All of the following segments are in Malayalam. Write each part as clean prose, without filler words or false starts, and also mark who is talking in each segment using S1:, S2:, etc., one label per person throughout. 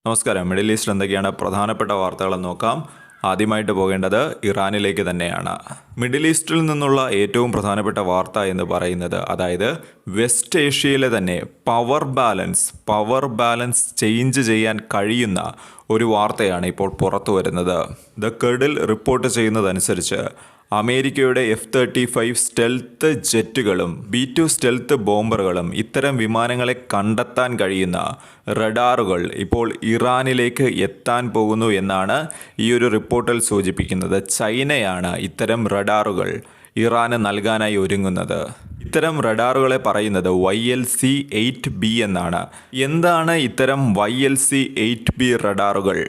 S1: നമസ്കാരം. മിഡിൽ ഈസ്റ്റിൽ എന്തൊക്കെയാണ് പ്രധാനപ്പെട്ട വാർത്തകളെന്ന് നോക്കാം. ആദ്യമായിട്ട് പോകേണ്ടത് ഇറാനിലേക്ക് തന്നെയാണ്. മിഡിൽ ഈസ്റ്റിൽ നിന്നുള്ള ഏറ്റവും പ്രധാനപ്പെട്ട വാർത്ത എന്ന് പറയുന്നത്, അതായത് വെസ്റ്റ് ഏഷ്യയിലെ തന്നെ പവർ ബാലൻസ് ചേഞ്ച് ചെയ്യാൻ കഴിയുന്ന ഒരു വാർത്തയാണ് ഇപ്പോൾ പുറത്തു വരുന്നത്. ദ കെർഡിൽ റിപ്പോർട്ട് ചെയ്യുന്നതനുസരിച്ച് അമേരിക്കയുടെ F-35 സ്റ്റെൽത്ത് ജെറ്റുകളും B-2 സ്റ്റെൽത്ത് ബോംബറുകളും ഇത്തരം വിമാനങ്ങളെ കണ്ടെത്താൻ കഴിയുന്ന റഡാറുകൾ ഇപ്പോൾ ഇറാനിലേക്ക് എത്താൻ പോകുന്നു എന്നാണ് ഈ ഒരു റിപ്പോർട്ടിൽ സൂചിപ്പിക്കുന്നത്. ചൈനയാണ് ഇത്തരം റഡാറുകൾ ഇറാന് നൽകാനായി ഒരുങ്ങുന്നത്. ഇത്തരം റഡാറുകളെ പറയുന്നത് YLC-8B എന്നാണ്. എന്താണ് ഇത്തരം YLC-8B റഡാറുകൾ?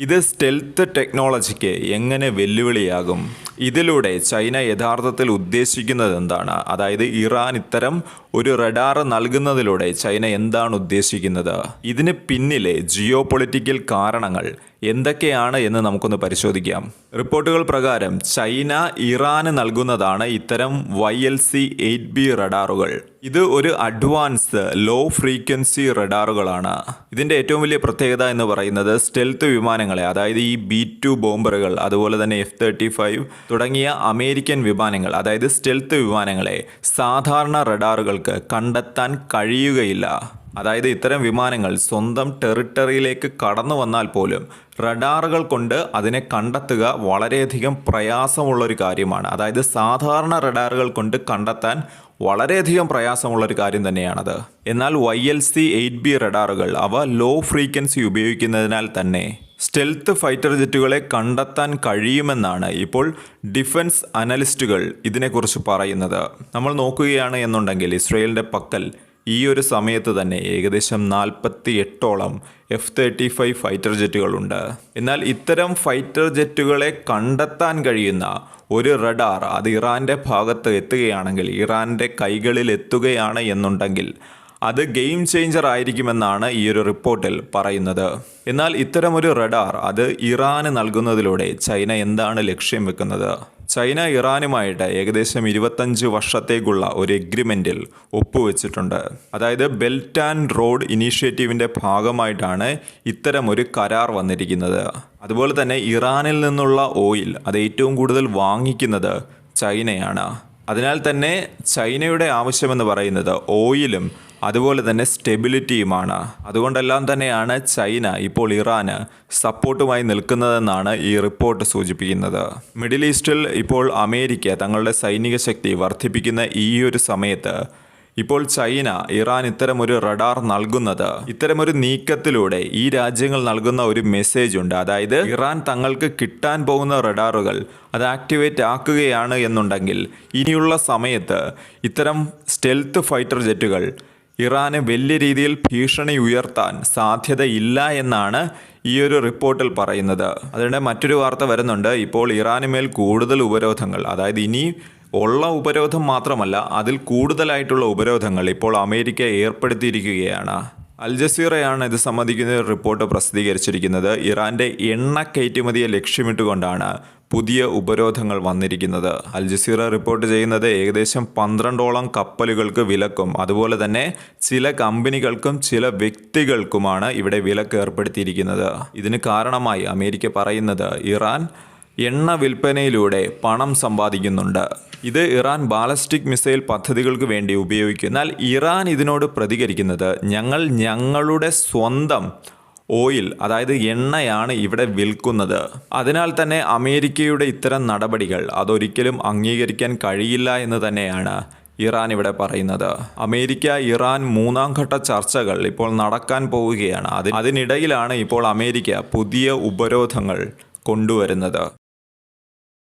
S1: ഇത് സ്റ്റെൽത്ത് ടെക്നോളജിക്ക് എങ്ങനെ വെല്ലുവിളിയാകും? ഇതിലൂടെ ചൈന യഥാർത്ഥത്തിൽ ഉദ്ദേശിക്കുന്നത് എന്താണ്? അതായത് ഇറാൻ ഇത്തരം ഒരു റഡാർ നൽകുന്നതിലൂടെ ചൈന എന്താണ് ഉദ്ദേശിക്കുന്നത്? ഇതിന് പിന്നിലെ ജിയോ പൊളിറ്റിക്കൽ കാരണങ്ങൾ എന്തൊക്കെയാണ് എന്ന് നമുക്കൊന്ന് പരിശോധിക്കാം. റിപ്പോർട്ടുകൾ പ്രകാരം ചൈന ഇറാന് നൽകുന്നതാണ് ഇത്തരം YLC-8B റഡാറുകൾ. ഇത് ഒരു അഡ്വാൻസ്ഡ് ലോ ഫ്രീക്വൻസി റഡാറുകളാണ്. ഇതിൻ്റെ ഏറ്റവും വലിയ പ്രത്യേകത എന്ന് പറയുന്നത് സ്റ്റെൽത്ത് വിമാനങ്ങളെ, അതായത് ഈ B-2 ബോംബറുകൾ, അതുപോലെ തന്നെ F-35 തുടങ്ങിയ അമേരിക്കൻ വിമാനങ്ങൾ, അതായത് സ്റ്റെൽത്ത് വിമാനങ്ങളെ സാധാരണ റഡാറുകൾക്ക് കണ്ടെത്താൻ കഴിയുകയില്ല. അതായത് ഇത്തരം വിമാനങ്ങൾ സ്വന്തം ടെറിട്ടറിയിലേക്ക് കടന്നു വന്നാൽ പോലും റഡാറുകൾ കൊണ്ട് അതിനെ കണ്ടെത്തുക വളരെയധികം പ്രയാസമുള്ളൊരു കാര്യമാണ്. അതായത് സാധാരണ റഡാറുകൾ കൊണ്ട് കണ്ടെത്താൻ വളരെയധികം പ്രയാസമുള്ളൊരു കാര്യം തന്നെയാണത്. എന്നാൽ YLC-8B റഡാറുകൾ അവ ലോ ഫ്രീക്വൻസി ഉപയോഗിക്കുന്നതിനാൽ തന്നെ സ്റ്റെൽത്ത് ഫൈറ്റർ ജെറ്റുകളെ കണ്ടെത്താൻ കഴിയുമെന്നാണ് ഇപ്പോൾ ഡിഫൻസ് അനലിസ്റ്റുകൾ ഇതിനെക്കുറിച്ച് പറയുന്നത്. നമ്മൾ നോക്കുകയാണ് എന്നുണ്ടെങ്കിൽ ഇസ്രയേലിൻ്റെ പക്കൽ ഈ ഒരു സമയത്ത് തന്നെ ഏകദേശം 48ഓളം F-35 ഫൈറ്റർ ജെറ്റുകളുണ്ട്. എന്നാൽ ഇത്തരം ഫൈറ്റർ ജെറ്റുകളെ കണ്ടെത്താൻ കഴിയുന്ന ഒരു റഡാർ അത് ഇറാൻ്റെ ഭാഗത്ത് എത്തുകയാണെങ്കിൽ, ഇറാൻ്റെ കൈകളിൽ എത്തുകയാണ് എന്നുണ്ടെങ്കിൽ അത് ഗെയിം ചേഞ്ചർ ആയിരിക്കുമെന്നാണ് ഈ ഒരു റിപ്പോർട്ടിൽ പറയുന്നത്. എന്നാൽ ഇത്തരമൊരു റഡാർ അത് ഇറാന് നൽകുന്നതിലൂടെ ചൈന എന്താണ് ലക്ഷ്യം വെക്കുന്നത്? ചൈന ഇറാനുമായിട്ട് ഏകദേശം 25 വർഷത്തേക്കുള്ള ഒരു എഗ്രിമെൻറ്റിൽ ഒപ്പുവെച്ചിട്ടുണ്ട്. അതായത് ബെൽറ്റ് ആൻഡ് റോഡ് ഇനീഷ്യേറ്റീവിൻ്റെ ഭാഗമായിട്ടാണ് ഇത്തരമൊരു കരാർ വന്നിരിക്കുന്നത്. അതുപോലെ തന്നെ ഇറാനിൽ നിന്നുള്ള ഓയിൽ അത് ഏറ്റവും കൂടുതൽ വാങ്ങിക്കുന്നത് ചൈനയാണ്. അതിനാൽ തന്നെ ചൈനയുടെ ആവശ്യമെന്ന് പറയുന്നത് ഓയിലും അതുപോലെ തന്നെ സ്റ്റെബിലിറ്റിയുമാണ്. അതുകൊണ്ടെല്ലാം തന്നെയാണ് ചൈന ഇപ്പോൾ ഇറാന് സപ്പോർട്ടുമായി നിൽക്കുന്നതെന്നാണ് ഈ റിപ്പോർട്ട് സൂചിപ്പിക്കുന്നത്. മിഡിൽ ഈസ്റ്റിൽ ഇപ്പോൾ അമേരിക്ക തങ്ങളുടെ സൈനിക ശക്തി വർദ്ധിപ്പിക്കുന്ന ഈ ഒരു സമയത്ത് ഇപ്പോൾ ചൈന ഇറാൻ ഇത്തരമൊരു റഡാർ നൽകുന്നത്, ഇത്തരമൊരു നീക്കത്തിലൂടെ ഈ രാജ്യങ്ങൾ നൽകുന്ന ഒരു മെസ്സേജ് ഉണ്ട്. അതായത് ഇറാൻ തങ്ങൾക്ക് കിട്ടാൻ പോകുന്ന റഡാറുകൾ അത് ആക്ടിവേറ്റ് ആക്കുകയാണ് എന്നുണ്ടെങ്കിൽ ഇനിയുള്ള സമയത്ത് ഇത്തരം സ്റ്റെൽത്ത് ഫൈറ്റർ ജെറ്റുകൾ ഇറാന് വലിയ രീതിയിൽ ഭീഷണി ഉയർത്താൻ സാധ്യതയില്ല എന്നാണ് ഈ ഒരു റിപ്പോർട്ടിൽ പറയുന്നത്. അതിനിടെ മറ്റൊരു വാർത്ത വരുന്നുണ്ട്. ഇപ്പോൾ ഇറാന് മേൽ കൂടുതൽ ഉപരോധങ്ങൾ, അതായത് ഇനി ഉള്ള ഉപരോധം മാത്രമല്ല അതിൽ കൂടുതലായിട്ടുള്ള ഉപരോധങ്ങൾ ഇപ്പോൾ അമേരിക്ക ഏർപ്പെടുത്തിയിരിക്കുകയാണ്. അൽ ജസീറയാണ് ഇത് സംബന്ധിക്കുന്ന റിപ്പോർട്ട് പ്രസിദ്ധീകരിച്ചിരിക്കുന്നത്. ഇറാൻ്റെ എണ്ണ കയറ്റുമതിയെ ലക്ഷ്യമിട്ടുകൊണ്ടാണ് പുതിയ ഉപരോധങ്ങൾ വന്നിരിക്കുന്നത്. അൽ ജസീറ റിപ്പോർട്ട് ചെയ്യുന്നത് ഏകദേശം 12ഓളം കപ്പലുകൾക്ക് വിലക്കും അതുപോലെ തന്നെ ചില കമ്പനികൾക്കും ചില വ്യക്തികൾക്കുമാണ് ഇവിടെ വിലക്ക് ഏർപ്പെടുത്തിയിരിക്കുന്നത്. ഇതിന് കാരണമായി അമേരിക്ക പറയുന്നത് ഇറാൻ എണ്ണ വിൽപ്പനയിലൂടെ പണം സമ്പാദിക്കുന്നുണ്ട്. ഇത് ഇറാൻ ബാലസ്റ്റിക് മിസൈൽ പദ്ധതികൾക്ക് വേണ്ടി ഉപയോഗിക്കും. എന്നാൽ ഇറാൻ ഇതിനോട് പ്രതികരിക്കുന്നത് ഞങ്ങളുടെ സ്വന്തം ഓയിൽ, അതായത് എണ്ണയാണ് ഇവിടെ വിൽക്കുന്നത്. അതിനാൽ തന്നെ അമേരിക്കയുടെ ഇത്തരം നടപടികൾ അതൊരിക്കലും അംഗീകരിക്കാൻ കഴിയില്ല എന്ന് തന്നെയാണ് ഇറാൻ ഇവിടെ പറയുന്നത്. അമേരിക്ക ഇറാൻ 3ാം ഘട്ട ചർച്ചകൾ ഇപ്പോൾ നടക്കാൻ പോവുകയാണ്. അതിനിടയിലാണ് ഇപ്പോൾ അമേരിക്ക പുതിയ ഉപരോധങ്ങൾ കൊണ്ടുവരുന്നത്.